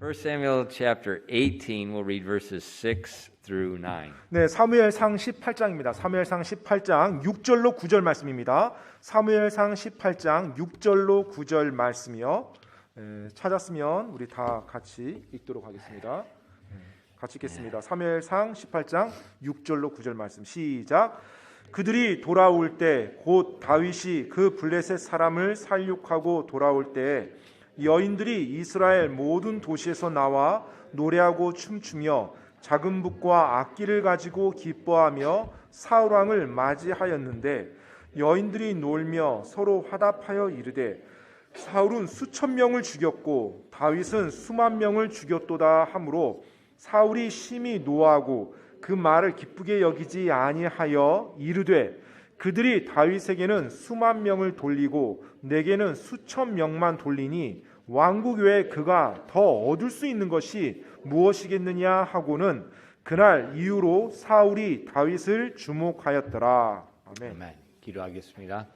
1 Samuel chapter 18, we'll read verses 6 through 9. 네, 사무엘상 18장입니다. 사무엘상 18장 6절로 9절 말씀입니다. 사무엘상 18장 6절로 9절 말씀이요. 찾았으면 우리 다 같이 읽도록 하겠습니다. 같이 읽겠습니다. 사무엘상 18장 6절로 9절 말씀 시작. 그들이 돌아올 때 곧 다윗이 그 블레셋 사람을 살육하고 돌아올 때 여인들이 이스라엘 모든 도시에서 나와 노래하고 춤추며 작은 북과 악기를 가지고 기뻐하며 사울 왕을 맞이하였는데 여인들이 놀며 서로 화답하여 이르되 사울은 수천 명을 죽였고 다윗은 수만 명을 죽였도다 하므로 사울이 심히 노하고 그 말을 기쁘게 여기지 아니하여 이르되 그들이 다윗에게는 수만 명을 돌리고 내게는 수천 명만 돌리니 왕국 외에 그가 더 얻을 수 있는 것이 무엇이겠느냐 하고는 그날 이후로 사울이 다윗을 주목하였더라. 아멘. Amen. 기도하겠습니다.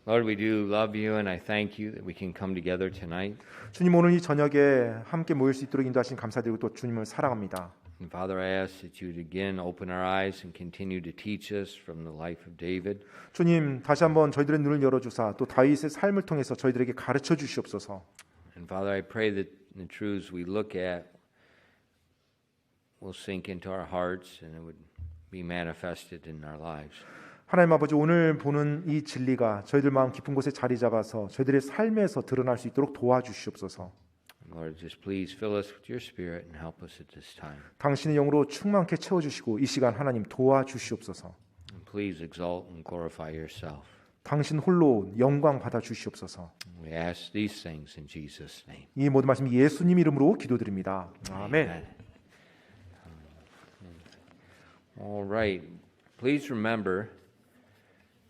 Lord, we do love you and I thank you that we can come together tonight. 주님 오늘 이 저녁에 함께 모일 수 있도록 인도하신 감사드리고 또 주님을 사랑합니다. And Father, I ask that you would again open our eyes and continue to teach us from the life of David. 주님 다시 한번 저희들의 눈을 열어주사 또 다윗의 삶을 통해서 저희들에게 가르쳐 주시옵소서. And Father, I pray that the truths we look at will sink into our hearts and it would be manifested in our lives. 하나님 아버지 오늘 보는 이 진리가 저희들 마음 깊은 곳에 자리 잡아서 저희들의 삶에서 드러날 수 있도록 도와주시옵소서. Lord, just please fill us with your spirit and help us at this time. 당신의 영으로 충만케 채워주시고 이 시간 하나님 도와주시옵소서. And please exalt and glorify yourself. 당신 홀로 영광 받아 주시옵소서. We ask these things in Jesus' name. 이 모든 말씀 예수님 이름으로 기도드립니다. 아멘. All right. Please remember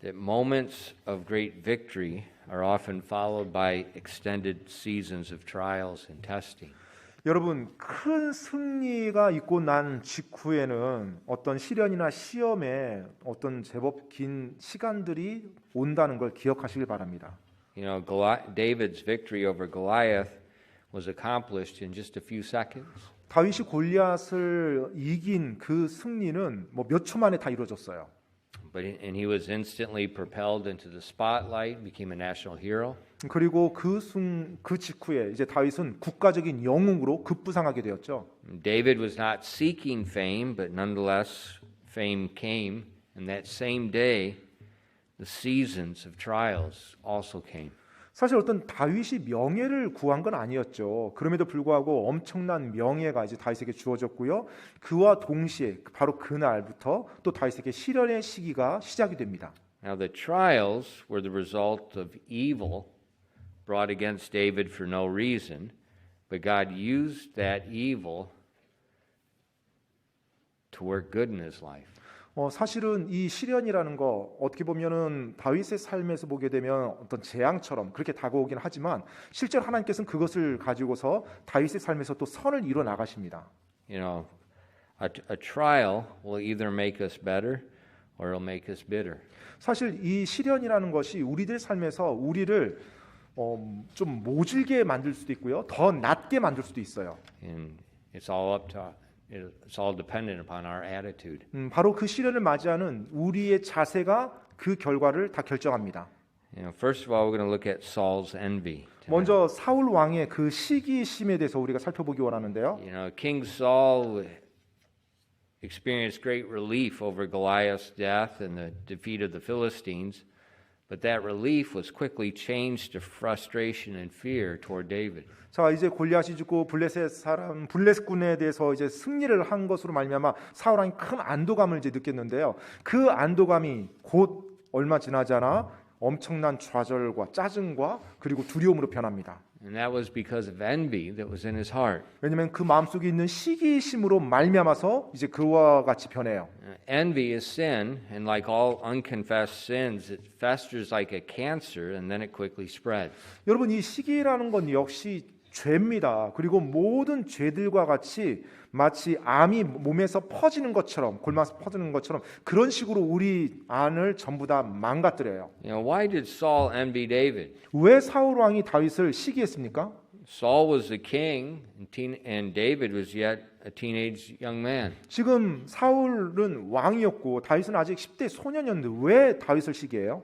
that moments of great victory are often followed by extended seasons of trials and testing. 여러분 큰 승리가 있고 난 직후에는 어떤 시련이나 시험에 어떤 제법 긴 시간들이 온다는 걸 기억하시길 바랍니다. You know, David's victory over Goliath was accomplished in just a few seconds. 다윗이 골리앗을 이긴 그 승리는 뭐 몇 초 만에 다 이루어졌어요. And he was instantly propelled into the spotlight, became a national hero. 그리고 그 직후에 이제 다윗은 국가적인 영웅으로 급부상하게 되었죠. David was not seeking fame, but nonetheless fame came. And that same day, the seasons of trials also came. 사실 어떤 다윗이 명예를 구한 건 아니었죠. 그럼에도 불구하고 엄청난 명예가 이제 다윗에게 주어졌고요. 그와 동시에 바로 그날부터 또 다윗에게 시련의 시기가 시작이 됩니다. Now the trials were the result of evil brought against David for no reason, but God used that evil to work good in his life. 사실은 이 시련이라는 거 어떻게 보면은 다윗의 삶에서 보게 되면 어떤 재앙처럼 그렇게 다가오긴 하지만 실제로 하나님께서는 그것을 가지고서 다윗의 삶에서 또 선을 이뤄 나가십니다. You know, a trial will either make us better or it'll make us bitter. 사실 이 시련이라는 것이 우리들 삶에서 우리를 좀 모질게 만들 수도 있고요, 더 낮게 만들 수도 있어요. And it's all dependent upon our attitude. 바로 그 시련을 맞이하는 우리의 자세가 그 결과를 다 결정합니다. You know, first of all, we're going to look at Saul's envy. 먼저 사울 왕의 그 시기심에 대해서 우리가 살펴보기 원하는데요. You know, King Saul experienced great relief over Goliath's death and the defeat of the Philistines, but that relief was quickly changed to frustration and fear toward David. 자, 이제 골리앗이 죽고 블레셋군에 대해서 이제 승리를 한 것으로 말미암아 사울 왕이 큰 안도감을 이제 느꼈는데요. 그 안도감이 곧 얼마 지나지 않아 엄청난 좌절과 짜증과 그리고 두려움으로 변합니다. And that was because of envy that was in his heart. 왜냐하면 그 마음속에 있는 시기심으로 말미암아서 이제 그와 같이 변해요. Envy is sin, and like all unconfessed sins, it festers like a cancer, and then it quickly spreads. 여러분 이 시기라는 건 역시 죄입니다. 그리고 모든 죄들과 같이 마치 암이 몸에서 퍼지는 것처럼 골마서 퍼지는 것처럼 그런 식으로 우리 안을 전부 다 망가뜨려요. You know, why did Saul envy David? 왜 사울 왕이 다윗을 시기했습니까? Saul was the king, and David was yet a teenage young man. 지금 사울은 왕이었고 다윗은 아직 10대 소년이었는데 왜 다윗을 시기해요?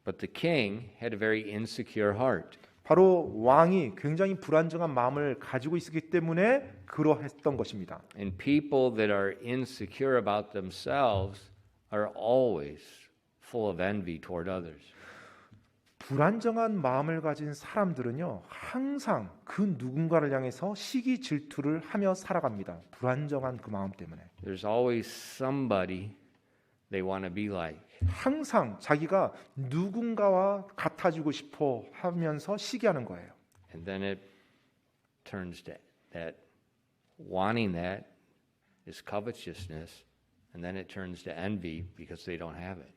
But the king had a very insecure heart. 바로 왕이 굉장히 불안정한 마음을 가지고 있었기 때문에 그러했던 것입니다. And people that are insecure about themselves are always full of envy toward others. 불안정한 마음을 가진 사람들은요, 항상 그 누군가를 향해서 시기 질투를 하며 살아갑니다. 불안정한 그 마음 때문에. There's always somebody they want to be like. 항상 자기가 누군가와 같아지고 싶어 하면서 시기하는 거예요. And then it turns to that wanting that is covetousness, and then it turns to envy because they don't have it.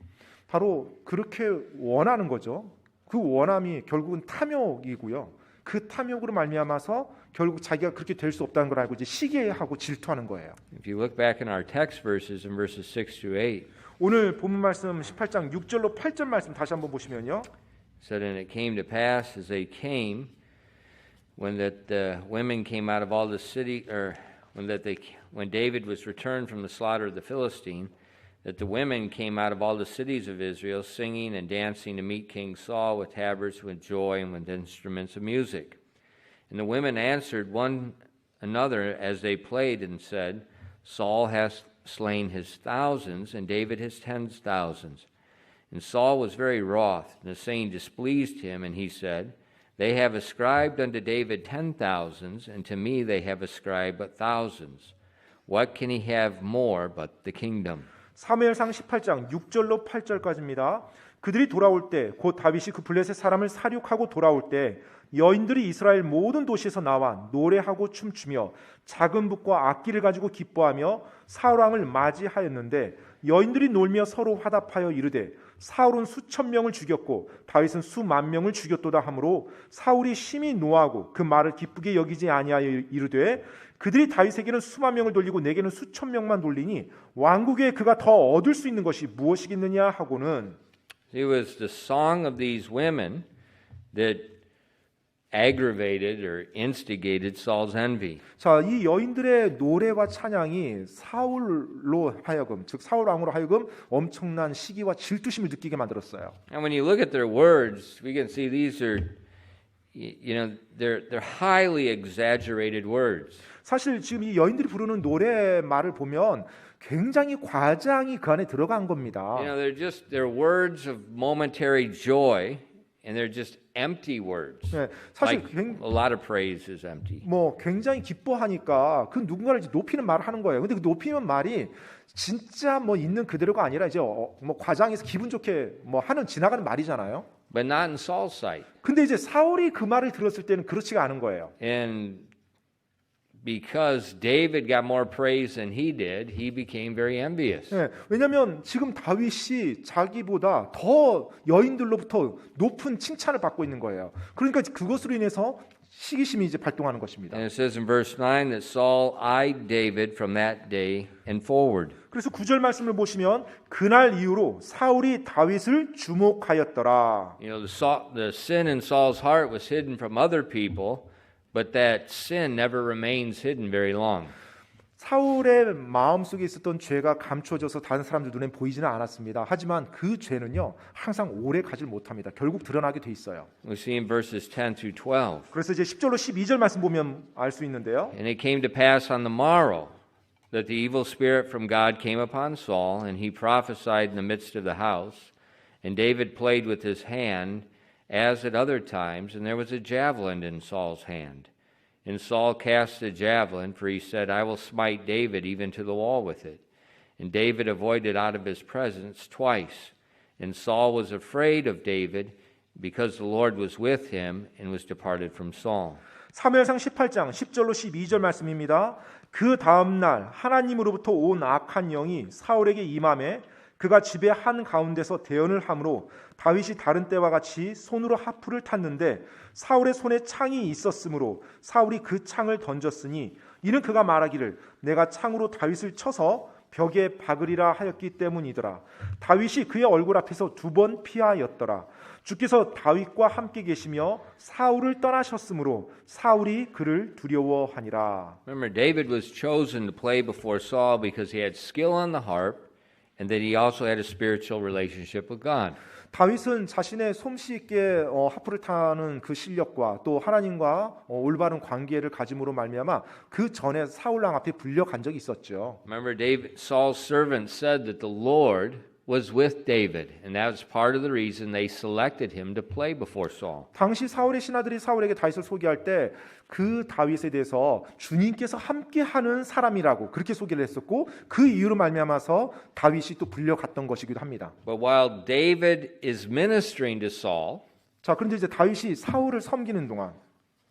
바로 그렇게 원하는 거죠. 그 원함이 결국은 탐욕이고요. 그 탐욕으로 말미암아서 결국 자기가 그렇게 될 수 없다는 걸 알고 이제 시기하고 질투하는 거예요. If you look back in our text verses in verses 6 through 8, 오늘 본문 말씀 18장 6절로 8절 말씀 다시 한번 보시면요. it said, and it came to pass as they came, when that the women came out of all the city, or when David was returned from the slaughter of the Philistine, that the women came out of all the cities of Israel, singing and dancing to meet King Saul with tabrets, with joy, and with instruments of music. And the women answered one another as they played and said, Saul hath slain his thousands, and David his tens thousands. And Saul was very wroth, and the saying displeased him, and he said, They have ascribed unto David 10,000s, and to me they have ascribed but thousands. What can he have more but the kingdom? 사무엘상 18장 6절로 8절까지입니다. 그들이 돌아올 때 곧 다윗이 그 블레셋 사람을 사륙하고 돌아올 때 여인들이 이스라엘 모든 도시에서 나와 노래하고 춤추며 작은 붓과 악기를 가지고 기뻐하며 사울 왕을 맞이하였는데 여인들이 놀며 서로 화답하여 이르되 사울은 수천 명을 죽였고 다윗은 수만 명을 죽였도다 하므로 사울이 심히 노하고 그 말을 기쁘게 여기지 아니하여 이르되 그들이 다윗에게는 수만 명을 돌리고 내게는 수천 명만 돌리니 왕국에 그가 더 얻을 수 있는 것이 무엇이겠느냐 하고는 It was the song of these women that aggravated or instigated Saul's envy. 자, 이 여인들의 노래와 찬양이 사울로 하여금 즉 사울 왕으로 하여금 엄청난 시기와 질투심을 느끼게 만들었어요. And when you look at their words, we can see these are they're highly exaggerated words. 사실 지금 이 여인들이 부르는 노래말을 보면 굉장히 과장이 그 안에 들어간 겁니다. They're words of momentary joy, and they're just empty words. 네, 사실 Like a lot of praise is empty. 뭐 굉장히 기뻐하니까 그 누군가를 이제 높이는 말을 하는 거예요. 근데 그 높이는 말이 진짜 뭐 있는 그대로가 아니라 이제 뭐 과장해서 기분 좋게 뭐 하는 지나가는 말이잖아요. But not in Saul's sight. 근데 이제 사울이 그 말을 들었을 때는 그렇지가 않은 거예요. And because David got more praise than he did, he became very envious. 네, 왜냐하면 지금 다윗이 자기보다 더 여인들로부터 높은 칭찬을 받고 있는 거예요. 그러니까 그것으로 인해서 시기심이 이제 발동하는 것입니다. And it says in verse 9 that Saul eyed David from that day and forward. 그래서 9절 말씀을 보시면 그날 이후로 사울이 다윗을 주목하였더라. The sin in Saul's heart was hidden from other people, but that sin never remains hidden very long. 사울의 마음속에 있었던 죄가 감춰져서 다른 사람들 눈에 보이지는 않았습니다. 하지만 그 죄는요 항상 오래 가질 못합니다. 결국 드러나게 돼 있어요. We see in verses 10 through 12. 그래서 이제 10절로 12절 말씀 보면 알 수 있는데요. And it came to pass on the morrow that the evil spirit from God came upon Saul, and he prophesied in the midst of the house. And David played with his hand, as at other times, and there was a javelin in Saul's hand. And Saul cast the javelin, for he said, I will smite David even to the wall with it. And David avoided out of his presence twice. And Saul was afraid of David, because the Lord was with him, and was departed from Saul. 사무엘상 18장 10절로 12절 말씀입니다. 그 다음 날 하나님으로부터 온 악한 영이 사울에게 임하매 그가 집의 한 가운데서 대언을 하므로 다윗이 다른 때와 같이 손으로 하프를 탔는데 사울의 손에 창이 있었으므로 사울이 그 창을 던졌으니 이는 그가 말하기를 내가 창으로 다윗을 쳐서 벽에 박으리라 하였기 때문이더라. 다윗이 그의 얼굴 앞에서 2번 피하였더라. 주께서 다윗과 함께 계시며 사울을 떠나셨으므로 사울이 그를 두려워하니라. Remember, David was chosen to play before Saul because he had skill on the harp and that he also had a spiritual relationship with God. 다윗은 자신의 솜씨 있게 하프를 타는 그 실력과 또 하나님과 올바른 관계를 가짐으로 말미암아 그 전에 사울 왕 앞에 불려간 적이 있었죠. Remember, Saul's servant said that the Lord was with David, and that was part of the reason they selected him to play before Saul. 당시 사울의 신하들이 사울에게 다윗을 소개할 때 그 다윗에 대해서 주님께서 함께하는 사람이라고 그렇게 소개를 했었고 그 이유로 말미암아서 다윗이 또 불려갔던 것이기도 합니다. But while David is ministering to Saul, 자, 그런데 이제 다윗이 사울을 섬기는 동안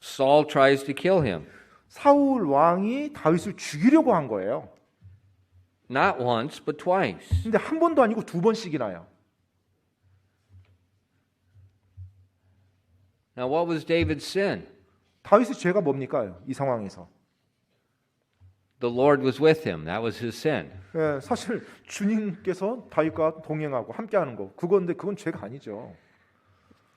Saul tries to kill him. 사울 왕이 다윗을 죽이려고 한 거예요. Not once, but twice. 근데 한 번도 아니고 2번씩이나요. Now, what was David's sin? 다윗의 죄가 뭡니까? 이 상황에서. The Lord was with him. That was his sin. 예, 사실 주님께서 다윗과 동행하고 함께하는 거 그건 죄가 아니죠.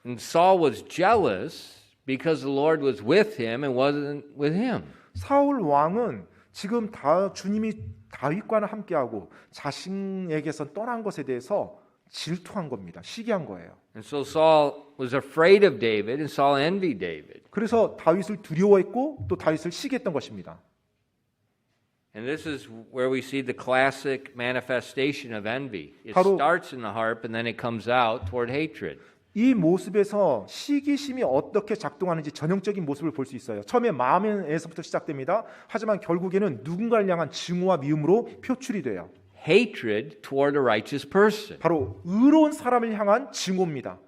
And Saul was jealous because the Lord was with him and wasn't with him. 사울 왕은 지금 주님이 다윗과는 함께하고 자신에게서 떠난 것에 대해서 질투한 겁니다. 시기한 거예요. And so Saul was afraid of David and Saul envied David. 그래서 다윗을 두려워했고 또 다윗을 시기했던 것입니다. And this is where we see the classic manifestation of envy. It 바로 starts in the heart and then it comes out toward hatred. 이 모습에서 시기심이 어떻게 작동하는지 전형적인 모습을 볼 수 있어요. 처음에 마음에서부터 시작됩니다. 하지만 결국에는 누군가를 향한 증오와 미움으로 표출이 돼요. Hatred toward a righteous person. 바로 의로운 사람을 향한 증오입니다.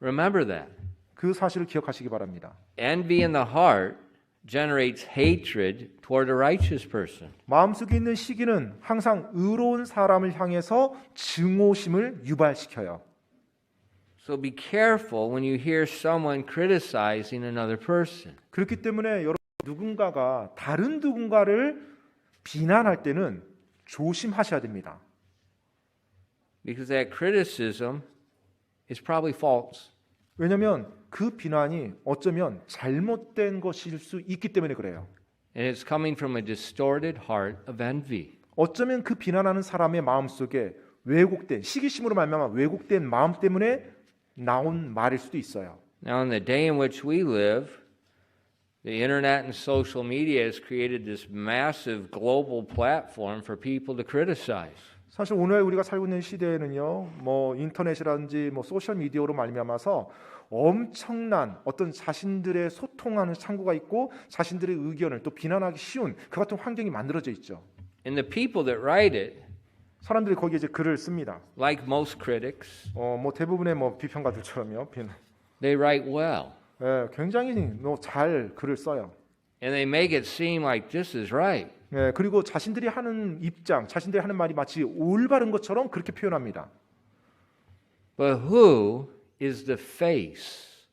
Remember that. 그 사실을 기억하시기 바랍니다. Envy in the heart generates hatred toward a righteous person. 마음속에 있는 시기는 항상 의로운 사람을 향해서 증오심을 유발시켜요. So be careful when you hear someone criticizing another person. 그렇기 때문에 여러분 누군가가 다른 누군가를 비난할 때는 조심하셔야 됩니다. Because that criticism is probably false. 왜냐하면 그 비난이 어쩌면 잘못된 것일 수 있기 때문에 그래요. And it's coming from a distorted heart of envy. 어쩌면 그 비난하는 사람의 마음속에 왜곡된 시기심으로 말미암아 왜곡된 마음 때문에 나온 말일 수도 있어요. Now in the day in which we live, the internet and social media has created this massive global platform for people to criticize. 사실 오늘 우리가 살고 있는 시대에는요, 뭐 인터넷이라든지 뭐 소셜 미디어로 말미암아서 엄청난 어떤 자신들의 소통하는 창구가 있고 자신들의 의견을 또 비난하기 쉬운 그 같은 환경이 만들어져 있죠. And the people that write it, 사람들이 거기에 이제 글을 씁니다. like most critics, 뭐 대부분의 뭐 비평가들처럼요, they write well. 예, 굉장히 잘 글을 써요. And they make it seem like this is right. 예, 그리고 자신들이 하는 입장, 자신들이 하는 말이 마치 올바른 것처럼 그렇게 표현합니다. But who is the face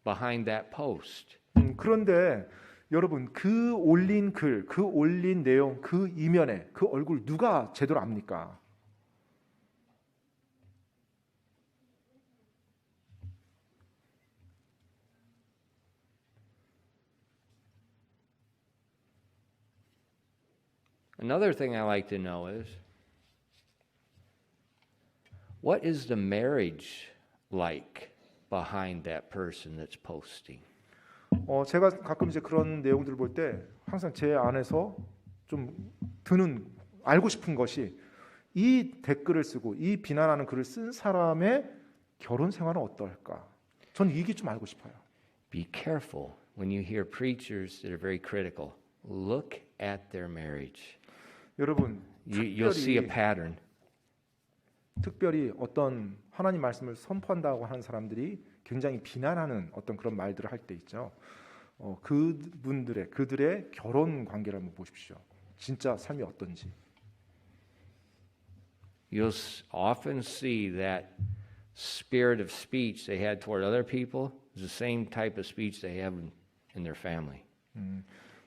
behind that post? 그런데 여러분 그 올린 글, 그 올린 내용, 그 이면에 그 얼굴 누가 제대로 압니까? Another thing I like to know is, what is the marriage like behind that person that's posting? 제가 가끔 이제 그런 내용들을 볼 때 항상 제 안에서 좀 드는 알고 싶은 것이 이 댓글을 쓰고 이 비난하는 글을 쓴 사람의 결혼 생활은 어떨까? 전 이게 좀 알고 싶어요. Be careful when you hear preachers that are very critical. Look at their marriage. 여러분, You'll see a pattern. 특별히 어떤 하나님 말씀을 선포한다고 하는 사람들이 굉장히 비난하는 어떤 그런 말들을 할 때 있죠. 그들의 결혼 관계를 한번 보십시오. 진짜 삶이 어떤지. You'll often see that spirit of speech they had toward other people is the same type of speech they have in their family.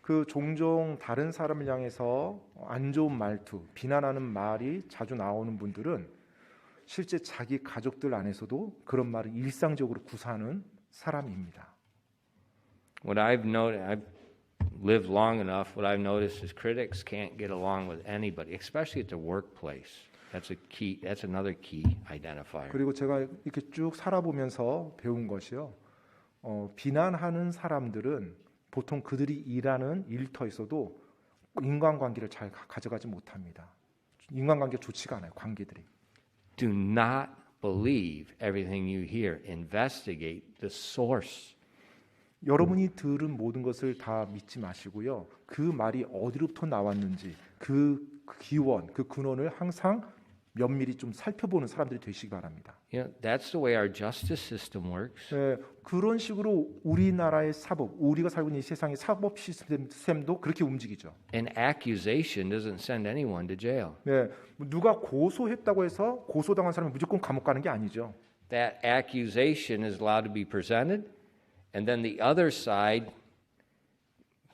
그 종종 다른 사람을 향해서 안 좋은 말투, 비난하는 말이 자주 나오는 분들은 실제 자기 가족들 안에서도 그런 말을 일상적으로 구사하는 사람입니다. I've lived long enough. What I've noticed is critics can't get along with anybody, especially at the workplace. That's another key identifier. 그리고 제가 이렇게 쭉 살아보면서 배운 것이요. 비난하는 사람들은 보통 그들이 일하는 일터에서도 인간관계를 잘 가져가지 못합니다. 인간관계가 좋지가 않아요. 관계들이. Do not believe everything you hear. Investigate the source. 여러분이 들은 모든 것을 다 믿지 마시고요. 그 말이 어디로부터 나왔는지 그 기원, 그 근원을 항상 면밀히 좀 살펴보는 사람들이 되시기 바랍니다. That's the way our justice system works. 네, 그런 식으로 우리나라의 사법, 우리가 살고 있는 이 세상의 사법 시스템도 그렇게 움직이죠. An accusation doesn't send anyone to jail. 네, 누가 고소했다고 해서 고소당한 사람이 무조건 감옥 가는 게 아니죠. That accusation is allowed to be presented, and then the other side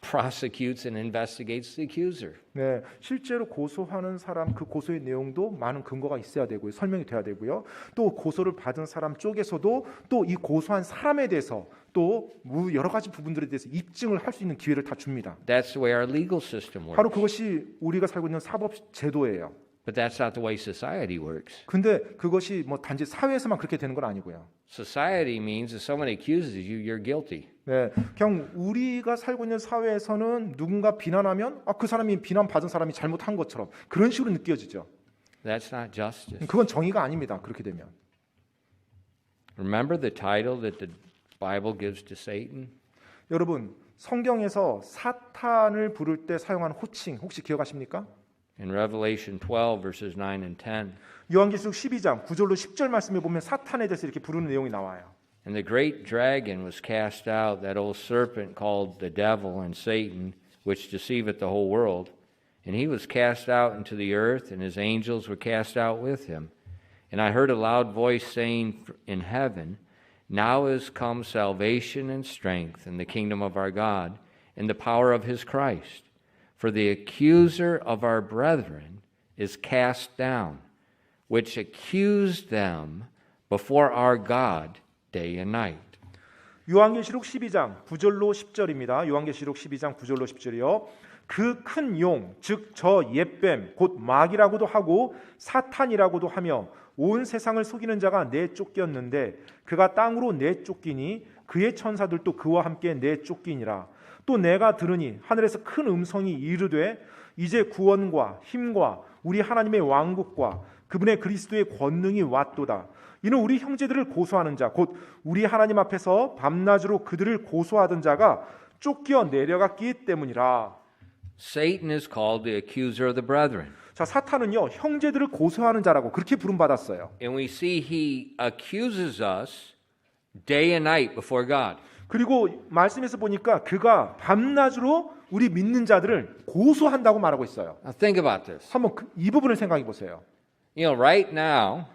prosecutes and investigates the accuser. 네, 실제로 고소하는 사람 그 고소의 내용도 많은 근거가 있어야 되고요, 설명이 돼야 되고요. 또 고소를 받은 사람 쪽에서도 또 이 고소한 사람에 대해서 또 여러 가지 부분들에 대해서 입증을 할 수 있는 기회를 다 줍니다. That's the way our legal system works. 바로 그것이 우리가 살고 있는 사법 제도예요. But that's not the way society works. 근데 그것이 뭐 단지 사회에서만 그렇게 되는 건 아니고요. Society means if someone accuses you, you're guilty. 네, 그냥 우리가 살고 있는 사회에서는 누군가 비난하면 그 사람이 비난받은 사람이 잘못한 것처럼 그런 식으로 느껴지죠. That's not justice. 그건 정의가 아닙니다. 그렇게 되면. Remember the title that the Bible gives to Satan? 여러분, 성경에서 사탄을 부를 때 사용하는 호칭 혹시 기억하십니까? In Revelation 12 verses 9 and 10. 요한계시록 12장 9절로 10절 말씀에 보면 사탄에 대해서 이렇게 부르는 내용이 나와요. And the great dragon was cast out, that old serpent called the devil and Satan, which deceiveth the whole world. And he was cast out into the earth, and his angels were cast out with him. And I heard a loud voice saying in heaven, Now is come salvation and strength in the kingdom of our God, and the power of his Christ. For the accuser of our brethren is cast down, which accused them before our God day and night. 요한계시록 12장 9절로 10절입니다. 요한계시록 12장 9절로 10절이요. 그 큰 용, 즉 저 옛뱀, 곧 마귀라고도 하고 사탄이라고도 하며 온 세상을 속이는 자가 내쫓겼는데 그가 땅으로 내쫓기니 그의 천사들도 그와 함께 내쫓기니라. 또 내가 들으니 하늘에서 큰 음성이 이르되 이제 구원과 힘과 우리 하나님의 왕국과 그분의 그리스도의 권능이 왔도다. 이는 우리 형제들을 고소하는 자, 곧 우리 하나님 앞에서 밤낮으로 그들을 고소하던 자가 쫓겨 내려갔기 때문이라. Satan is called the accuser of the brethren. 자, 사탄은요 형제들을 고소하는 자라고 그렇게 부름받았어요. And we see he accuses us day and night before God. 그리고 말씀에서 보니까 그가 밤낮으로 우리 믿는 자들을 고소한다고 말하고 있어요. Now think about this. 한번 이 부분을 생각해 보세요. You know, right now,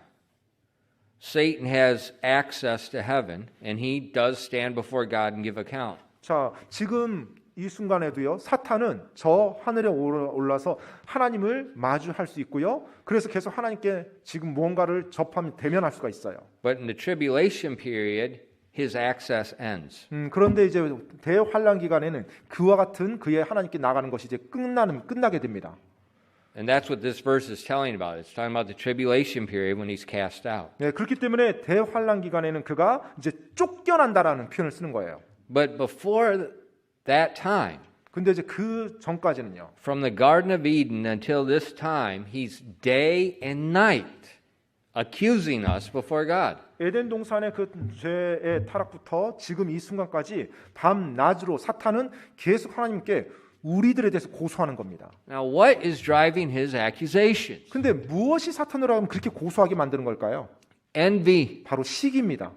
Satan has access to heaven, and he does stand before God and give account. 자, 지금 이 순간에도요 사탄은 저 하늘에 올라서 하나님을 마주할 수 있고요. 그래서 계속 하나님께 지금 무언가를 접하면 대면할 수가 있어요. But in the tribulation period, his access ends. 그런데 이제 대환란 기간에는 그와 같은 그의 하나님께 나가는 것이 이제 끝나게 됩니다. And that's what this verse is telling about. It's talking about the tribulation period when he's cast out. 네, 그렇기 때문에 대환란 기간에는 그가 이제 쫓겨난다라는 표현을 쓰는 거예요. But before that time, 근데 이제 그 전까지는요. from the Garden of Eden until this time, he's day and night accusing us before God. 에덴 동산의 그 죄의 타락부터 지금 이 순간까지 밤낮으로 사탄은 계속 하나님께 우리들에 대해서 고소하는 겁니다. Now, what is driving his accusation? 근데 무엇이 사탄으로 하면 그렇게 고소하게 만드는 걸까요? Envy, 바로 시기입니다.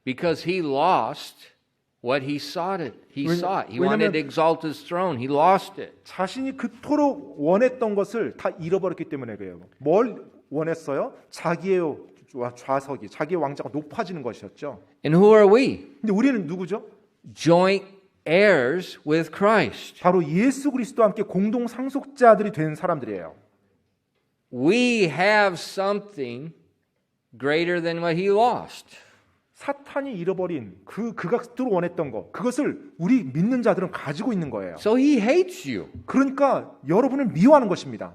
because he lost what he sought. He sought. He 왜냐면- wanted to exalt his throne. He lost it. 자신이 그토록 원했던 것을 다 잃어버렸기 때문에 그래요. 뭘 원했어요? 자기의 좌석이, 자기의 왕자가 높아지는 것이었죠. And who are we? 근데 우리는 누구죠? Joint heirs with Christ. 바로 예수 그리스도와 함께 공동 상속자들이 된 사람들이에요. We have something greater than what he lost. 사탄이 잃어버린 그가 그토록 원했던 것, 그것을 우리 믿는 자들은 가지고 있는 거예요. So he hates you. 그러니까 여러분을 미워하는 것입니다.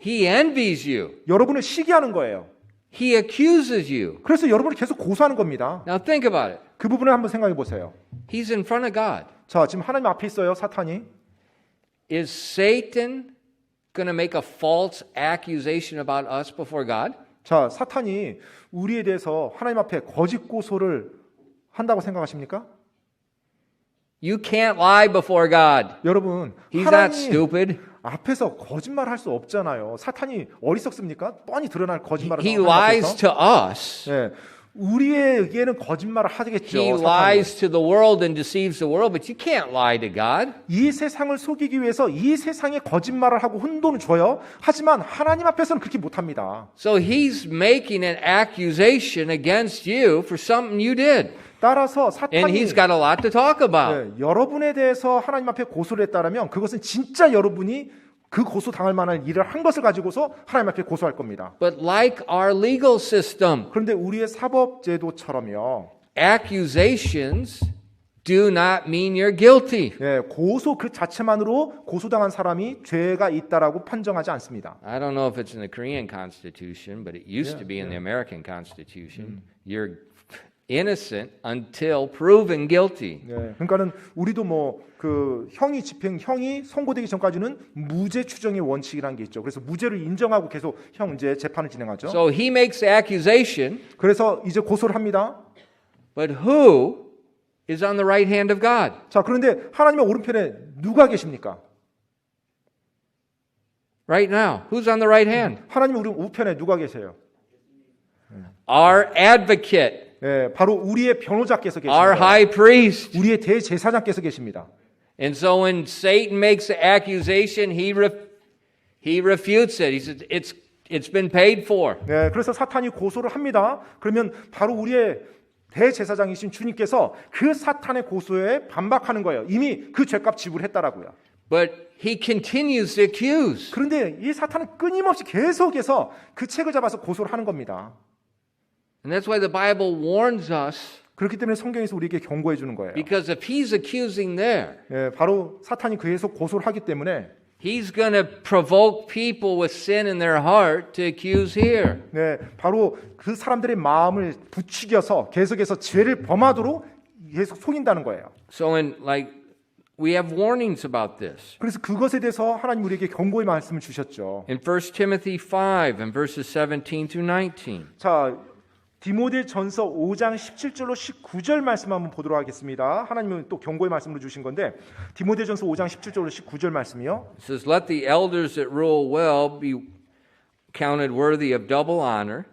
He envies you. 여러분을 시기하는 거예요. He accuses you. 그래서 여러분을 계속 고소하는 겁니다. Now think about it. 그 부분을 한번 생각해 보세요. He's in front of God. 자, 지금 하나님 앞에 있어요, 사탄이. Is Satan going to make a false accusation about us before God? 자, 사탄이 우리에 대해서 하나님 앞에 거짓 고소를 한다고 생각하십니까? You can't lie before God. 여러분, He's not 하나님 stupid. 앞에서 거짓말할 수 없잖아요. 사탄이 어리석습니까? 뻔히 드러날 거짓말을 He 하나님 lies 앞에서. to us. 네, 우리에게는 거짓말을 하겠죠. He 사탄이. lies to the world and deceives the world, but you can't lie to God. 이 세상을 속이기 위해서 이 세상에 거짓말을 하고 혼돈을 줘요. 하지만 하나님 앞에서는 그렇게 못합니다. So he's making an accusation against you for something you did. 따라서 And 사탄이 he's got a lot to talk about. 네, 여러분에 대해서 하나님 앞에 고소를 했다면 그것은 진짜 여러분이 그 고소 당할 만한 일을 한 것을 가지고서 하나님 앞에 고소할 겁니다. But like our legal system, 그런데 우리의 사법 제도처럼요. accusations do not mean you're guilty. 예, 고소 그 자체만으로 고소당한 사람이 죄가 있다라고 판정하지 않습니다. I don't know if it's in the Korean Constitution, but it used to be in the American Constitution. You're innocent until proven guilty. 예, 그러니까는 우리도 뭐 그 형이 선고되기 전까지는 무죄 추정의 원칙이라는 게 있죠. 그래서 무죄를 인정하고 계속 이제 재판을 진행하죠. So he makes the accusation, 그래서 이제 고소를 합니다. but who is on the right hand of God? 자, 그런데 하나님의 오른편에 누가 계십니까? Right now, who's on the right hand? 하나님 우리 우편에 누가 계세요? Our advocate, 예, 바로 우리의 변호자께서 our 계십니다. high priest. 우리의 대제사장께서 계십니다. And so when Satan makes the accusation, he refutes it. He says, it's been paid for. 네, 그래서 사탄이 고소를 합니다. 그러면 바로 우리의 대제사장이신 주님께서 그 사탄의 고소에 반박하는 거예요. 이미 그 죄값 지불했다라고요. But he continues to accuse. 그런데 이 사탄은 끊임없이 계속해서 그 책을 잡아서 고소를 하는 겁니다. And that's why the Bible warns us, 그렇기 때문에 성경에서 우리에게 경고해 주는 거예요. because if he's accusing there, 예, 바로 사탄이 계속 고소를 하기 때문에 he's going to provoke people with sin in their heart to accuse here. 네, 바로 그 사람들의 마음을 부추겨서 계속해서 죄를 범하도록 계속 속인다는 거예요. So we have warnings about this. 그래서 그것에 대해서 하나님 우리에게 경고의 말씀을 주셨죠. In 1 Timothy 5 and verses 17 through 19. 자, 디모데전서 5장 17절로 19절 말씀 한번 보도록 하겠습니다. 하나님은 또 경고의 말씀을 주신 건데 디모데전서 5장 17절로 19절 말씀이요. It says, "Let the elders that rule well be counted worthy of double honor,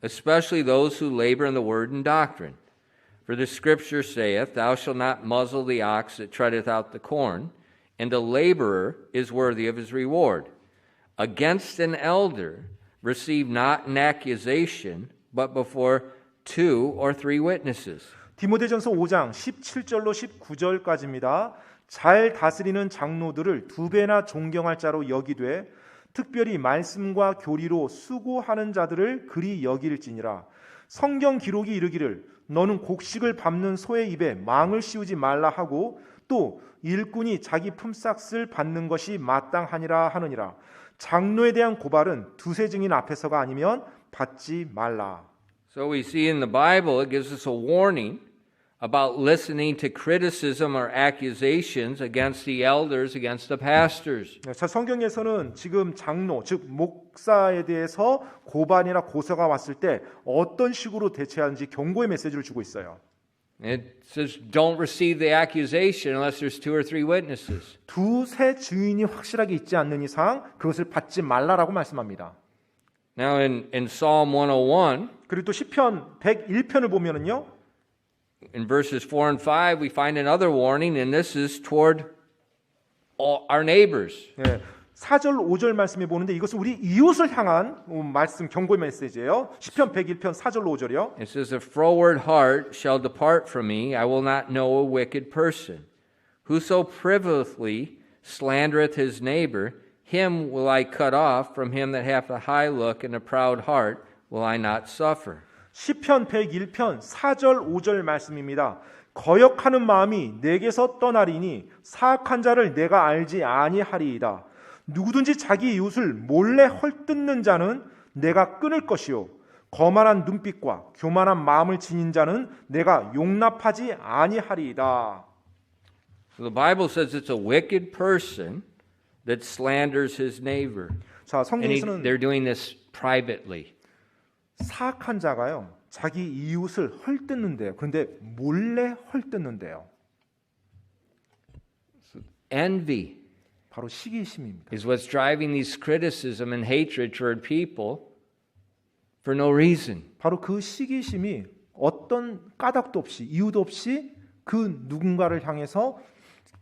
especially those who labor in the word and doctrine. For the scripture saith, Thou shalt not muzzle the ox that treadeth out the corn, and the laborer is worthy of his reward. Against an elder receive not an accusation, but before 2 or 3 witnesses." 디모데전서 5장 17절로 19절까지입니다. 잘 다스리는 장로들을 2배나 존경할 자로 여기되 특별히 말씀과 교리로 수고하는 자들을 그리 여길지니라. 성경 기록이 이르기를 너는 곡식을 밟는 소의 입에 망을 씌우지 말라 하고 또 일꾼이 자기 품삯을 받는 것이 마땅하니라 하느니라. 장로에 대한 고발은 두세 증인 앞에서가 아니면 받지 말라. So we see in the Bible, it gives us a warning about listening to criticism or accusations against the elders, against the pastors. 자, 성경에서는 지금 장로, 즉 목사에 대해서 고발이나 고소가 왔을 때 어떤 식으로 대처하는지 경고의 메시지를 주고 있어요. It says, don't receive the accusation unless there's 2 or 3 witnesses. 두세 증인이 확실하게 있지 않는 이상 그것을 받지 말라라고 말씀합니다. Now in Psalm 101, 그리고 또 시편 101편을 보면은요. in verses 4 and 5, we find another warning, and this is toward our neighbors. 예, 4절 5절 말씀에 보는데 이것은 우리 이웃을 향한 말씀 경고의 메시지예요. 시편 101편 4절 5절이요. It says, "A froward heart shall depart from me. I will not know a wicked person. Whoso privily slandereth his neighbor, him will I cut off. From him that hath a high look and a proud heart will I not suffer. 시편 101편 4절 5절 말씀입니다. 거역하는 마음이 내게서 떠나리니 사악한 자를 내가 알지 아니하리이다. 누구든지 자기 이웃을 몰래 헐뜯는 자는 내가 끊을 것이요 거만한 눈빛과 교만한 마음을 지닌 자는 내가 용납하지 아니하리이다. The Bible says it's a wicked person that slanders his neighbor. 자, And 성경에서는 they're doing this privately. 사악한 자가요 자기 이웃을 헐뜯는데요. 그런데 몰래 헐뜯는데요. Envy 바로 시기심입니다. is what's driving these criticism and hatred toward people for no reason. 바로 그 시기심이 어떤 까닭도 없이 이유도 없이 그 누군가를 향해서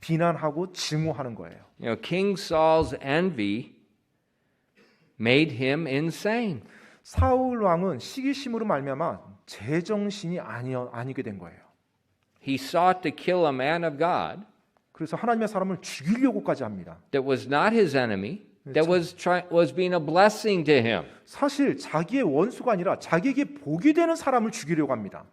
비난하고 증오하는 거예요. You know, King Saul's envy made him insane. 사울 왕은 시기심으로 말미암아 제정신이 아니게 된 거예요. He sought to kill a man of God 그래서 하나님의 사람을 죽이려고까지 합니다. that was not his enemy, that was being a blessing to him. 사실 자기의 원수가 아니라 자기에게 복이 되는 사람을 죽이려고 합니다.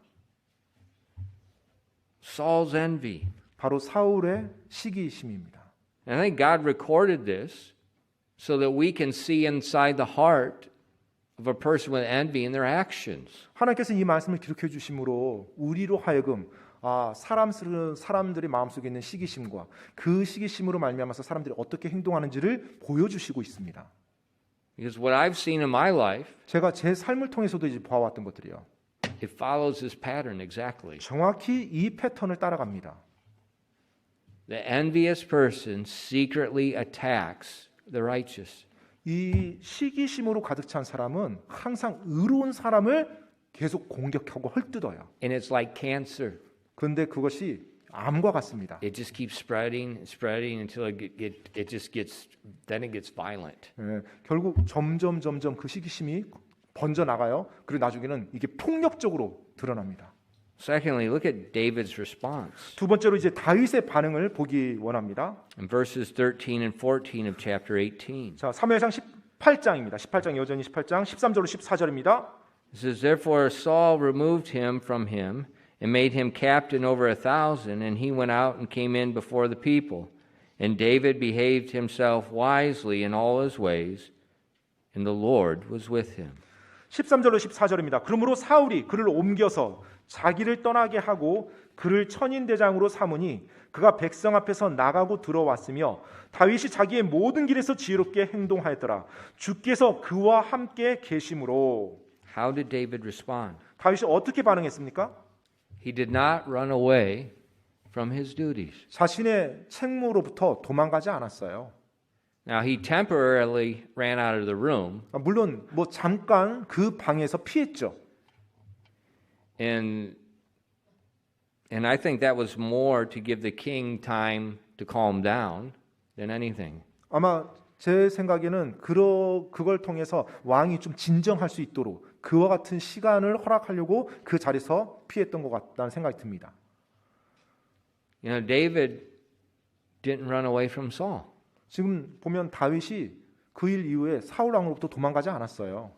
Saul's envy. 바로 사울의 시기심입니다. And I think God recorded this so that we can see inside the heart of a person with envy in their actions. 하나님께서 이 말씀을 기록해 주심으로 우리로 하여금 사람들의 마음속에 있는 시기심과 그 시기심으로 말미암아서 사람들이 어떻게 행동하는지를 보여주시고 있습니다. Because what I've seen in my life, 제가 제 삶을 통해서도 이제 봐왔던 것들이요. it follows this pattern exactly. 정확히 이 패턴을 따라갑니다. The envious person secretly attacks the righteous. 이 시기심으로 가득 찬 사람은 항상 의로운 사람을 계속 공격하고 헐뜯어요. And it's like cancer. 그런데 그것이 암과 같습니다. It just keeps spreading and spreading until it just gets violent. 결국 점점 그 시기심이 번져 나가요. 그리고 나중에는 이게 폭력적으로 드러납니다. Secondly, look at David's response. 두 번째로 이제 다윗의 반응을 보기 원합니다. In verses 13 and 14 of chapter 18. 자, 사무엘상 18장입니다. 18장 여전히 18장 13절로 14절입니다. It says, Therefore Saul removed him from him and made him captain over 1,000, and he went out and came in before the people. And David behaved himself wisely in all his ways, and the Lord was with him. 13절로 14절입니다. 그러므로 사울이 그를 옮겨서 자기를 떠나게 하고 그를 천인대장으로 삼으니 그가 백성 앞에서 나가고 들어왔으며 다윗이 자기의 모든 길에서 지혜롭게 행동하였더라. 주께서 그와 함께 계심으로. How did David respond? 다윗이 어떻게 반응했습니까? He did not run away from his duties. 자신의 책무로부터 도망가지 않았어요. Now he temporarily ran out of the room, 물론 잠깐 그 방에서 피했죠. and I think that was more to give the king time to calm down than anything. 아마 제 생각에는 그걸 통해서 왕이 좀 진정할 수 있도록 그와 같은 시간을 허락하려고 그 자리에서 피했던 것 같다는 생각이 듭니다. You know, David didn't run away from Saul. 지금 보면 다윗이 그 일 이후에 사울 왕으로부터 도망가지 않았어요.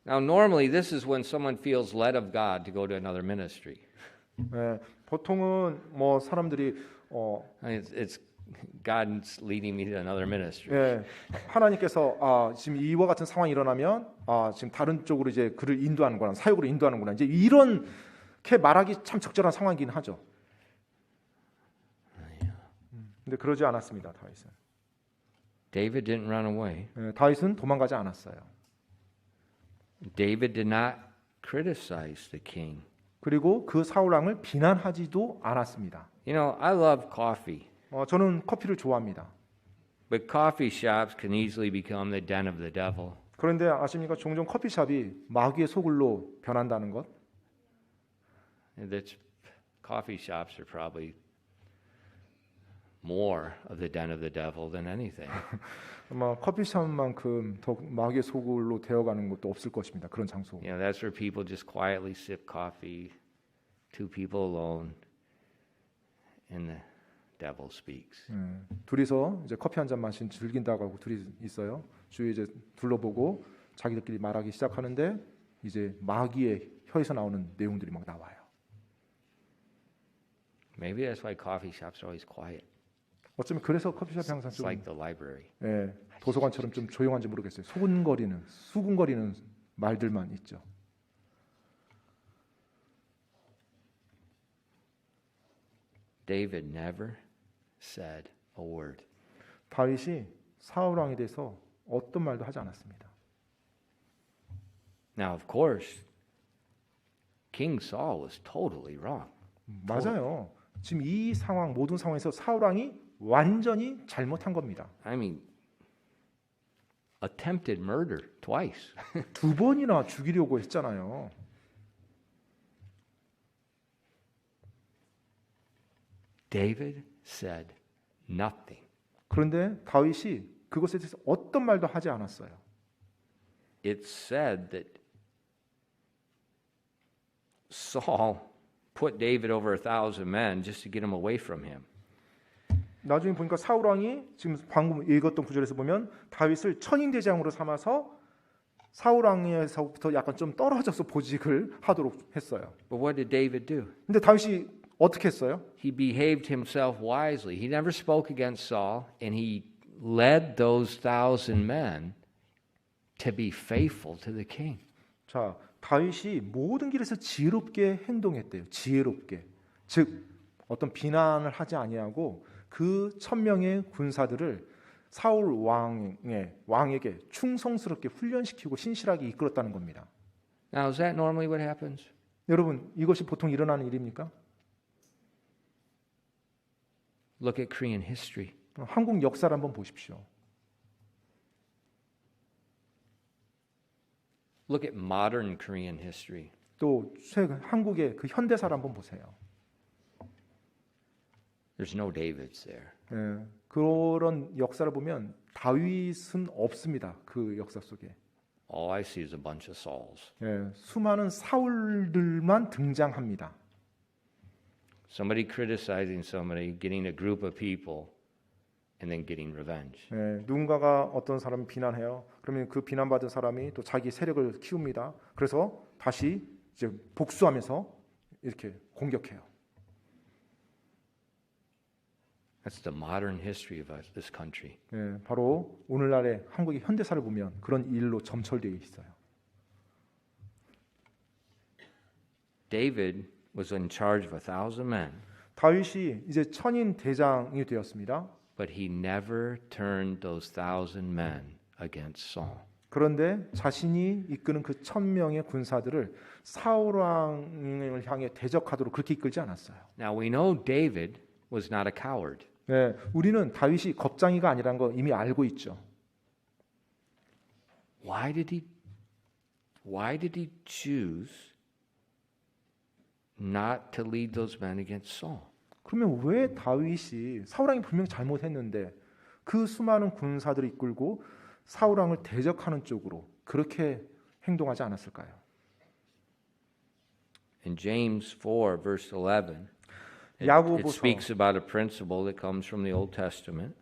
Now, normally this is when someone feels led of God to go to another ministry. 보통은 사람들이 It's God's leading me to another ministry. 하나님께서 지금 이와 같은 상황이 일어나면 지금 다른 쪽으로 이제 그를 인도하는구나, 사역으로 인도하는구나. 이제 이렇게 말하기 참 적절한 상황이긴 하죠. 근데 그러지 않았습니다. 다윗은. David didn't run away. 다윗은 도망가지 않았어요. David did not criticize the king. 그리고 그 사울 왕을 비난하지도 않았습니다. You know, I love coffee. 저는 커피를 좋아합니다. But coffee shops can easily become the den of the devil. 그런데 아십니까? 종종 커피숍이 마귀의 소굴로 변한다는 것. Coffee shops are probably more of the den of the devil than anything. 아마 커피숍만큼 더 마귀의 소굴로 되어가는 것도 없을 것입니다. 그런 장소. You know, that's where people just quietly sip coffee, two people alone, and devil speaks. 둘이서 이제 커피 한 잔 마신 즐긴다고 하고 둘이 있어요. 주위에 이제 둘러보고 자기들끼리 말하기 시작하는데 이제 마귀의 혀에서 나오는 내용들이 막 나와요. Maybe that's why coffee shops are always quiet. 어쩌면 그래서 커피숍이 항상 It's 좀 like the library. 도서관처럼 좀 조용한지 모르겠어요. 수군거리는 말들만 있죠. David never said a word. 다윗이 사울 왕에 대해서 어떤 말도 하지 않았습니다. Now, of course, King Saul was totally wrong. 맞아요. 지금 이 상황 모든 상황에서 사울 왕이 완전히 잘못한 겁니다. I mean, attempted murder twice. 두 번이나 죽이려고 했잖아요. David said nothing. 그런데 다윗이 그것에 대해서 어떤 말도 하지 않았어요. It said that Saul put David over 1,000 men just to get him away from him. 나중에 보니까 사울 왕이 지금 방금 읽었던 구절에서 보면 다윗을 천인 대장으로 삼아서 사울 왕에서부터 약간 좀 떨어져서 보직을 하도록 했어요. But what did David do? 근데 다윗이 어떻게 했어요? He behaved himself wisely. He never spoke against Saul, and he led those 1,000 men to be faithful to the king. 자, 다윗이 모든 길에서 지혜롭게 행동했대요. 지혜롭게. 즉 어떤 비난을 하지 아니하고 그 1,000명의 군사들을 사울 왕에게 충성스럽게 훈련시키고 신실하게 이끌었다는 겁니다. Now, is that normally what happens? 여러분, 이것이 보통 일어나는 일입니까? Look at Korean history. 한국 역사를 한번 보십시오. Look at modern Korean history. 또 최근 한국의 그 현대사를 한번 보세요. There's no Davids there. 그런 역사를 보면 다윗은 없습니다. 그 역사 속에. All I see is a bunch of Sauls. 수많은 사울들만 등장합니다. Somebody criticizing somebody, getting a group of people, and then getting revenge. 누군가가 어떤 사람을 비난해요. 그러면 그 비난받은 사람이 또 자기 세력을 키웁니다. 그래서 다시 이제 복수하면서 이렇게 공격해요. That's the modern history of this country. 바로 오늘날의 한국의 현대사를 보면 그런 일로 점철되어 있어요. David was in charge of 1,000 men, 다윗이 이제 천인 대장이 되었습니다. but he never turned those 1,000 men against Saul. 그런데 자신이 이끄는 그 1,000명의 군사들을 사울 왕을 향해 대적하도록 그렇게 이끌지 않았어요. Now we know David was not a coward. 우리는 다윗이 겁장이가 아니라는 거 이미 알고 있죠. Why did he choose not to lead those men against Saul? 그러면 왜 다윗이 사울 왕이 분명히 잘못했는데 그 수많은 군사들을 이끌고 사울 왕을 대적하는 쪽으로 그렇게 행동하지 않았을까요? In James 4 verse 11, it 야고보서 speaks about a principle that comes from the Old Testament.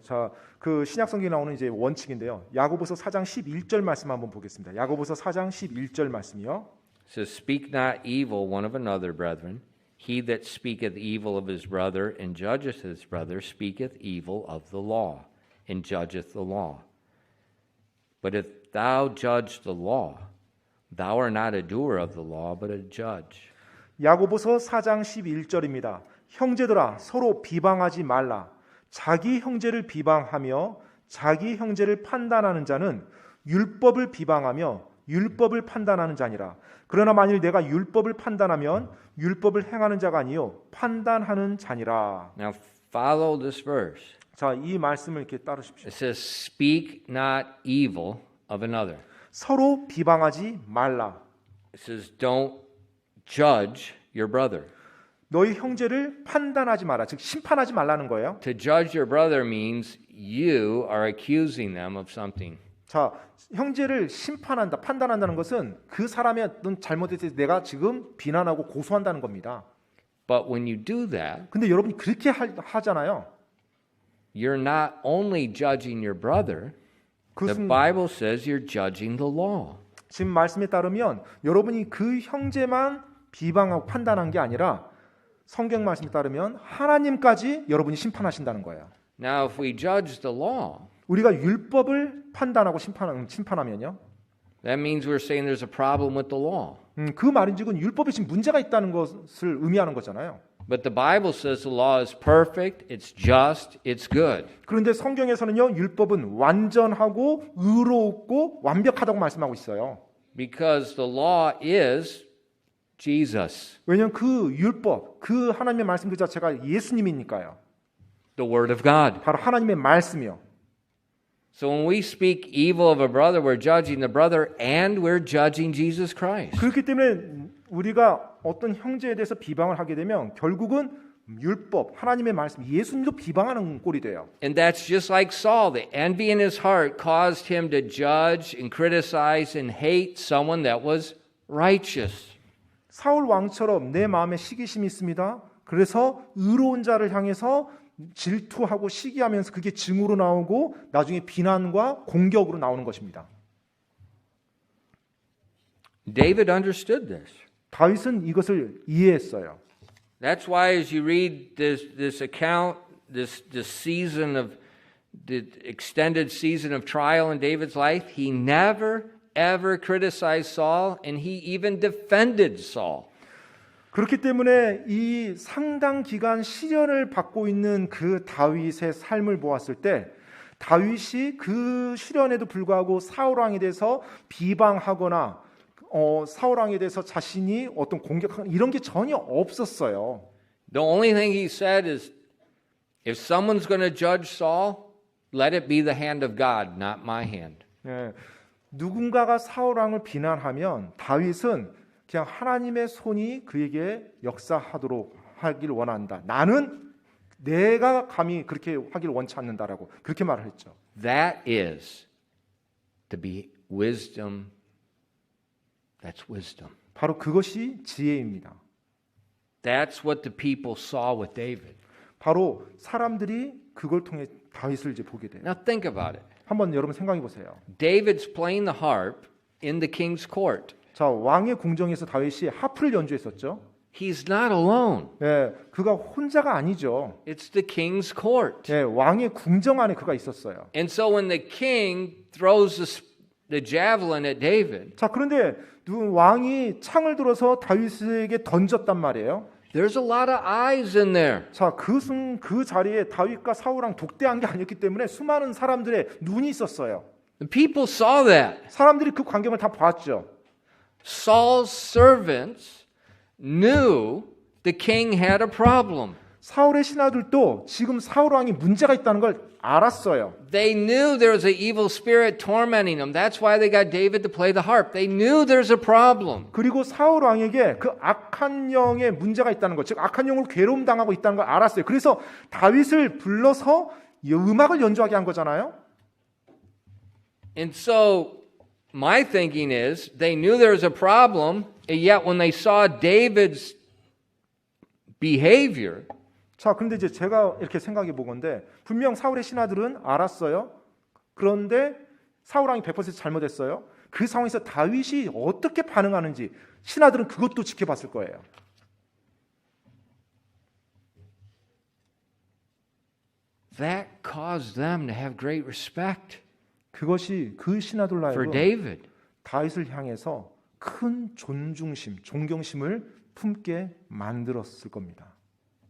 자, 그 신약 성경에 나오는 이제 원칙인데요. 야고보서 4장 11절 말씀 한번 보겠습니다. 야고보서 4장 11절 말씀이요. It says, "Speak not evil one of another, brethren. He that speaketh evil of his brother and judgeth his brother speaketh evil of the law, and judgeth the law. But if thou judge the law, thou art not a doer of the law, but a judge." 야고보서 4장 11절입니다. 형제들아 서로 비방하지 말라. 자기 형제를 비방하며 자기 형제를 판단하는 자는 율법을 비방하며 율법을 판단하는 자니라. 그러나 만일 내가 율법을 판단하면 율법을 행하는 자가 아니요 판단하는 자니라. Now follow this verse. 자, 이 말씀을 이렇게 따르십시오. It says, "Speak not evil of another." 서로 비방하지 말라. It says, "Don't judge your brother." 너희 형제를 판단하지 마라. 즉 심판하지 말라는 거예요. To judge your brother means you are accusing them of something. 자, 형제를 심판한다, 판단한다는 것은 그 사람의 어떤 잘못에 대해서 내가 지금 비난하고 고소한다는 겁니다. But when you do that, 근데 여러분이 그렇게 하잖아요. you're not only judging your brother, the 그것은 Bible says you're judging the law. 지금 말씀에 따르면 여러분이 그 형제만 비방하고 판단한 게 아니라 성경 말씀에 따르면 하나님까지 여러분이 심판하신다는 거예요. Now, if we judge the law, 우리가 율법을 판단하고 심판하면요. that means we're saying there's a problem with the law. 그 말인즉은 율법에 지금 문제가 있다는 것을 의미하는 거잖아요. But the Bible says the law is perfect, it's just, it's good. 그런데 성경에서는요, 율법은 완전하고 의롭고 완벽하다고 말씀하고 있어요. Because the law is Jesus, 왜냐하면 그 율법, 그 하나님의 말씀 그 자체가 예수님이니까요. the Word of God. 바로 하나님의 말씀이요. So when we speak evil of a brother, we're judging the brother and we're judging Jesus Christ. 그렇기 때문에 우리가 어떤 형제에 대해서 비방을 하게 되면 결국은 율법, 하나님의 말씀, 예수님도 비방하는 꼴이 돼요. And that's just like Saul. The envy in his heart caused him to judge and criticize and hate someone that was righteous. 사울 왕처럼 내 마음에 시기심이 있습니다. 그래서 의로운 자를 향해서 질투하고 시기하면서 그게 증오로 나오고 나중에 비난과 공격으로 나오는 것입니다. David understood this. 다윗은 이것을 이해했어요. That's why as you read this account, this season of the extended season of trial in David's life, he never ever criticized Saul and he even defended Saul. 그렇기 때문에 이 상당 기간 시련을 받고 있는 그 다윗의 삶을 보았을 때 다윗이 그 시련에도 불구하고 사울 왕에 대해서 비방하거나 사울 왕에 대해서 자신이 어떤 공격하는 이런 게 전혀 없었어요. The only thing he said is, if someone's going to judge Saul, let it be the hand of God, not my hand. 예, 누군가가 사울 왕을 비난하면 다윗은 그냥 하나님의 손이 그에게 역사하도록 하길 원한다. 나는 내가 감히 그렇게 하길 원치 않는다라고 그렇게 말을 했죠. That is to be wisdom. That's wisdom. 바로 그것이 지혜입니다. That's what the people saw with David. 바로 사람들이 그걸 통해 다윗을 이제 보게 돼요. Now think about it. 한번 여러분 생각해 보세요. David's playing the harp in the king's court. 자, 왕의 궁정에서 다윗이 하프를 연주했었죠. He's not alone. 예, 그가 혼자가 아니죠. It's the king's court. 예, 왕의 궁정 안에 그가 있었어요. And so when the king throws the javelin at David, 자, 그런데 왕이 창을 들어서 다윗에게 던졌단 말이에요. there's a lot of eyes in there. 자, 그 자리에 다윗과 사울랑 독대한 게 아니었기 때문에 수많은 사람들의 눈이 있었어요. The people saw that. 사람들이 그 광경을 다 봤죠. Saul's servants knew the king had a problem. 사울의 신하들도 지금 사울 왕이 문제가 있다는 걸 알았어요. They knew there was an evil spirit tormenting them. That's why they got David to play the harp. They knew there's a problem. 그리고 사울 왕에게 그 악한 영의 문제가 있다는 것, 즉 악한 영으로 괴로움 당하고 있다는 걸 알았어요. 그래서 다윗을 불러서 음악을 연주하게 한 거잖아요. And so my thinking is they knew there was a problem, and yet when they saw David's behavior, 자, 그런데 이제 제가 이렇게 생각해 보건데 분명 사울의 신하들은 알았어요. 그런데 사울 왕이 100% 잘못했어요. 그 상황에서 다윗이 어떻게 반응하는지 신하들은 그것도 지켜봤을 거예요. that caused them to have great respect 그것이 그 신하들로 for 하여금 David. 다윗을 향해서 큰 존중심, 존경심을 품게 만들었을 겁니다.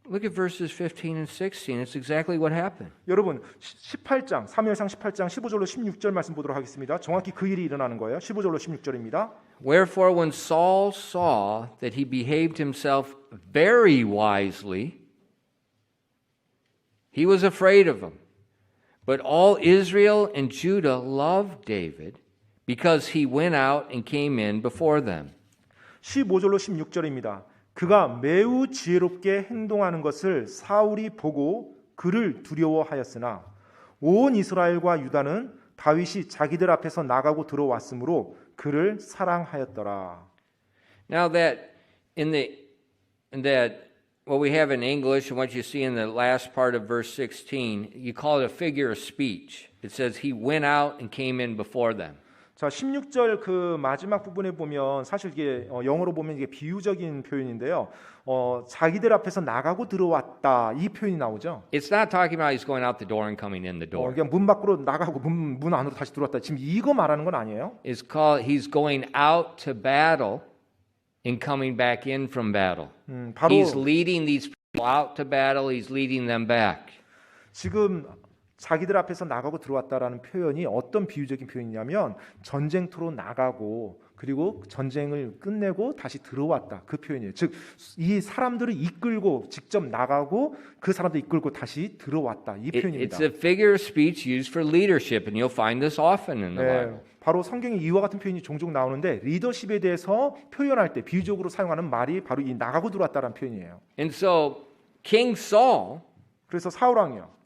Look at verses 15 and 16. It's exactly what happened. 여러분 18장 사무엘상 18장 15절로 16절 말씀 보도록 하겠습니다. 정확히 그 일이 일어나는 거예요. 15절로 16절입니다. Wherefore, when Saul saw that he behaved himself very wisely, he was afraid of him. But all Israel and Judah loved David because he went out and came in before them. 15절로 16절입니다. 그가 매우 지혜롭게 행동하는 것을 사울이 보고 그를 두려워하였으나 온 이스라엘과 유다는 다윗이 자기들 앞에서 나가고 들어왔으므로 그를 사랑하였더라. Now that in that what we have in English and what you see in the last part of verse 16, you call it a figure of speech. It says he went out and came in before them. 자, 16절 그 마지막 부분에 보면 사실 이게 영어로 보면 이게 비유적인 표현인데요. 자기들 앞에서 나가고 들어왔다 이 표현이 나오죠. It's not talking about he's going out the door and coming in the door. 그냥 문 밖으로 나가고 문 안으로 다시 들어왔다. 지금 이거 말하는 건 아니에요. It's called he's going out to battle and coming back in from battle. 바로 He's leading these people out to battle. He's leading them back. 지금 자기들 앞에서 나가고 들어왔다라는 표현이 어떤 비유적인 표현이냐면 전쟁터로 나가고 그리고 전쟁을 끝내고 다시 들어왔다 그 표현이에요. 즉 이 사람들을 이끌고 직접 나가고 그 사람들 이끌고 다시 들어왔다 이 표현입니다. It's a figure of speech used for leadership, and you'll find this often in the Bible. 바로 성경에 이와 같은 표현이 종종 나오는데 리더십에 대해서 표현할 때 비유적으로 사용하는 말이 바로 이 나가고 들어왔다라는 표현이에요. And so King Saul, 그래서 사울 왕이요.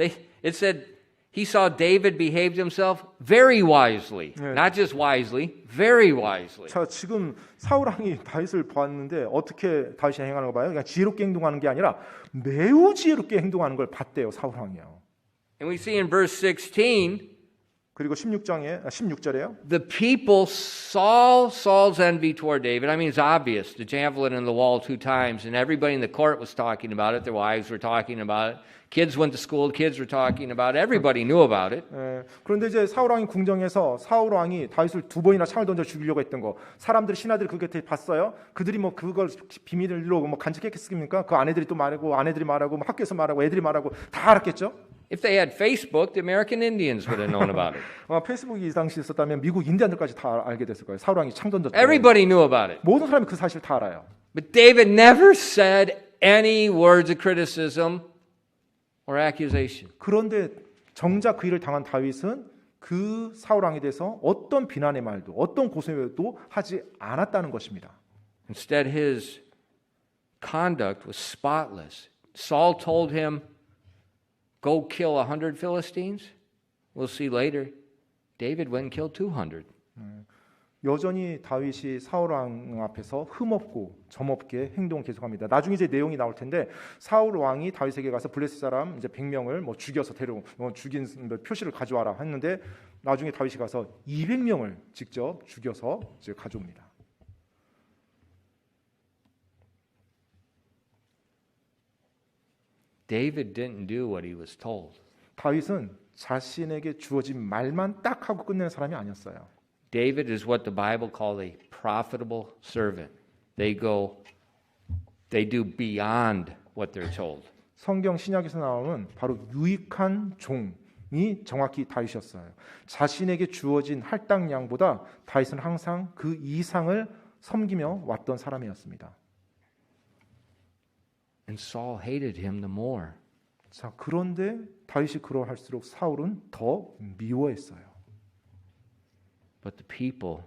it said he saw David behaved himself very wisely. Not just wisely, very wisely. 자, 지금 사울 왕이 다윗을 봤는데 어떻게 다윗이 행하는 거 봐요? 그냥 지혜롭게 행동하는 게 아니라 매우 지혜롭게 행동하는 걸 봤대요, 사울 왕이요. And we see in verse 16, 그리고 16절에요. the people saw Saul's envy toward David. I mean, it's obvious. The javelin in the wall 2 times, and everybody in the court was talking about it. Their wives were talking about it. Kids went to school. Kids were talking about it. Everybody knew about it. 그런데 이제 사울 왕이 궁정에서 사울 왕이 다윗을 2번이나 창을 던져 죽이려고 했던 거. 사람들 신하들이 그게 봤어요. 그들이 뭐 그걸 비밀로 뭐 간직했겠습니까? 그 아내들이 또 말하고 아내들이 말하고 뭐 학교에서 말하고 애들이 말하고 다 알았겠죠? If they had Facebook, the American Indians would have known about it. 페이스북이 이 당시에 있었다면 미국 인디안들까지 다 알게 됐을 거예요. 사울 왕이 창 던졌다. Everybody knew about it. 모든 사람이 그 사실 다 알아요. But David never said any words of criticism or accusation. 그런데 정작 그 일을 당한 다윗은 그 사울 왕에 대해서 어떤 비난의 말도 어떤 고소도 하지 않았다는 것입니다. Instead, his conduct was spotless. Saul told him, go kill 100 Philistines. We'll see later. David went and killed 200. 여전히 다윗이 사울 왕 앞에서 흠없고 점없게 행동을 계속합니다. 나중에 이제 내용이 나올 텐데 사울 왕이 다윗에게 가서 블레셋 사람 이제 100명을 뭐 죽여서 죽인 표시를 가져와라 했는데 나중에 다윗이 가서 200명을 직접 죽여서 이제 가져옵니다. David didn't do what he was told. 다윗은 자신에게 주어진 말만 딱 하고 끝내는 사람이 아니었어요. David is what the Bible called a profitable servant. They do beyond what they're told. 성경 신약에서 나오는 바로 유익한 종이 정확히 다윗이었어요. 자신에게 주어진 할당량보다 다윗은 항상 그 이상을 섬기며 왔던 사람이었습니다. And Saul hated him the more. 자, 그런데 다윗이 그러할수록 사울은 더 미워했어요. But the people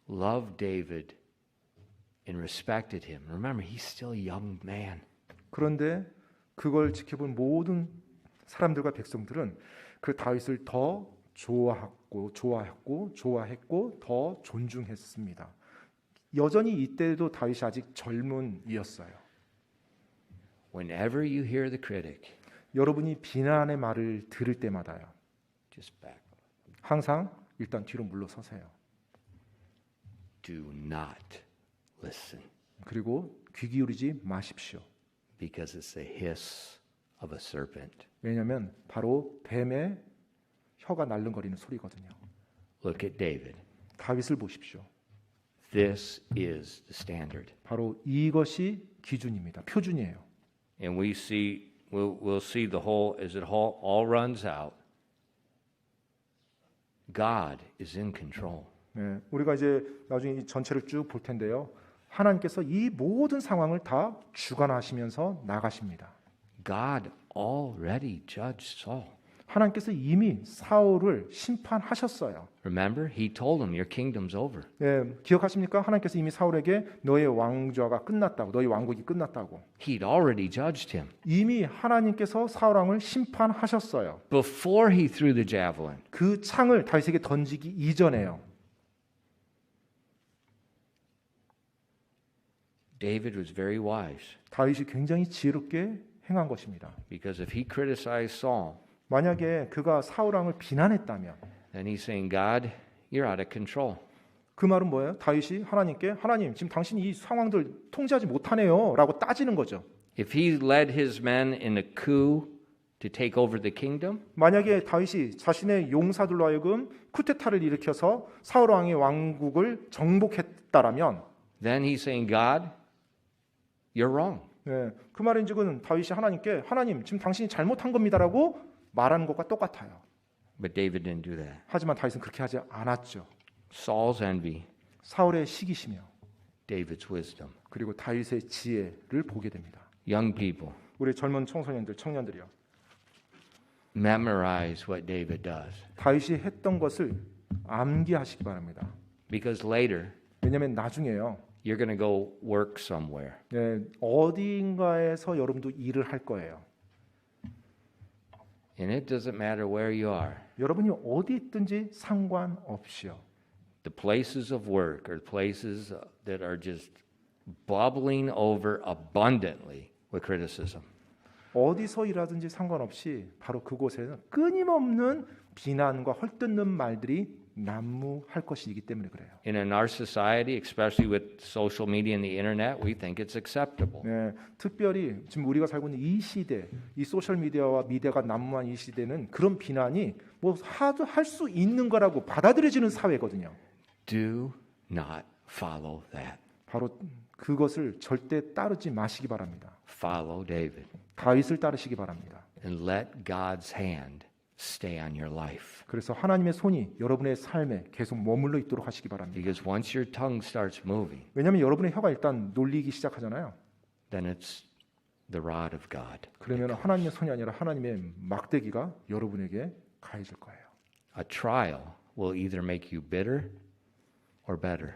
loved David and respected him. Remember, he's still a young man. 그런데 그걸 지켜본 모든 사람들과 백성들은 그 다윗을 더 좋아했고 더 존중했습니다. 여전히 이때도 다윗이 아직 젊은이였어요. Whenever you hear the critic, 여러분이 비난의 말을 들을 때마다요. just back up. 항상 일단 뒤로 물러서세요. Do not listen. 그리고 귀 기울이지 마십시오. Because it's the hiss of a serpent. 왜냐하면 바로 뱀의 혀가 날름거리는 소리거든요. Look at David. 다윗을 보십시오. This is the standard. 바로 이것이 기준입니다. 표준이에요. And we'll see the whole as it all runs out. God is in control. 네, 우리가 이제 나중에 이 전체를 쭉 볼 텐데요. 하나님께서 이 모든 상황을 다 주관하시면서 나가십니다. God already judged Saul. 하나님께서 이미 사울을 심판하셨어요. Remember, he told him, your kingdom's over. 네, 기억하십니까? 하나님께서 이미 사울에게 너의 왕좌가 끝났다고, 너의 왕국이 끝났다고. He'd already judged him. 이미 하나님께서 사울 왕을 심판하셨어요. Before he threw the javelin. 그 창을 다윗에게 던지기 이전에요. David was very wise 다윗이 굉장히 지혜롭게 행한 것입니다. because if he criticized Saul, 만약에 그가 사울 왕을 비난했다면 then he's saying, God, you're out of control. 그 말은 뭐예요? 다윗이 하나님께 하나님 지금 당신이 이 상황들 통제하지 못하네요 라고 따지는 거죠. If he led his men in a coup to take over the kingdom, 만약에 다윗이 자신의 용사들로 하여금 쿠데타를 일으켜서 사울 왕의 왕국을 정복했다라면 then he's saying, God, you're wrong. 네, 그 말인즉은 다윗이 하나님께 하나님 지금 당신이 잘못한 겁니다라고 말하는 것과 똑같아요. But David didn't do that. 하지만 다윗은 그렇게 하지 않았죠. Saul's envy, 사울의 시기시며 David's wisdom. 그리고 다윗의 지혜를 보게 됩니다. Young people, 우리 젊은 청소년들, 청년들이요. memorize what David does. 다윗이 했던 것을 암기하시기 바랍니다. Because later, 왜냐하면 나중에요. you're going to go work somewhere. 네, 어디인가에서 여러분도 일을 할 거예요. And it doesn't matter where you are. 여러분이 어디 있든지 상관없이요. The places of work are places that are just bubbling over abundantly with criticism. 어디서 일하든지 상관없이 바로 그곳에는 끊임없는 비난과 헐뜯는 말들이 난무할 것이기 때문에 그래요. And in our society, especially with social media and the internet, we think it's acceptable. 네, 특별히 지금 우리가 살고 있는 이 시대, 이 소셜 미디어와 미디어가 난무한 이 시대는 그런 비난이 뭐 할 수 있는 거라고 받아들여지는 사회거든요. Do not follow that. 바로 그것을 절대 따르지 마시기 바랍니다. Follow David 다윗을 따르시기 바랍니다. and let God's hand stay on your life. 그래서 하나님의 손이 여러분의 삶에 계속 머물러 있도록 하시기 바랍니다. Because once your tongue starts moving, 왜냐하면 여러분의 혀가 일단 놀리기 시작하잖아요. then it's the rod of God. 그러면 하나님의 손이 아니라 하나님의 막대기가 여러분에게 가해질 거예요. A trial will either make you bitter or better.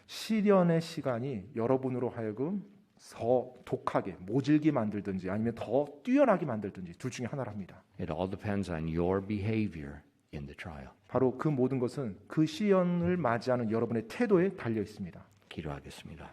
시련의 시간이 여러분으로 하여금 더 독하게 모질게 만들든지 아니면 더 뛰어나게 만들든지 둘 중에 하나랍니다. It all depends on your behavior in the trial. 바로 그 모든 것은 그 시련을 맞이하는 여러분의 태도에 달려 있습니다. 기도하겠습니다.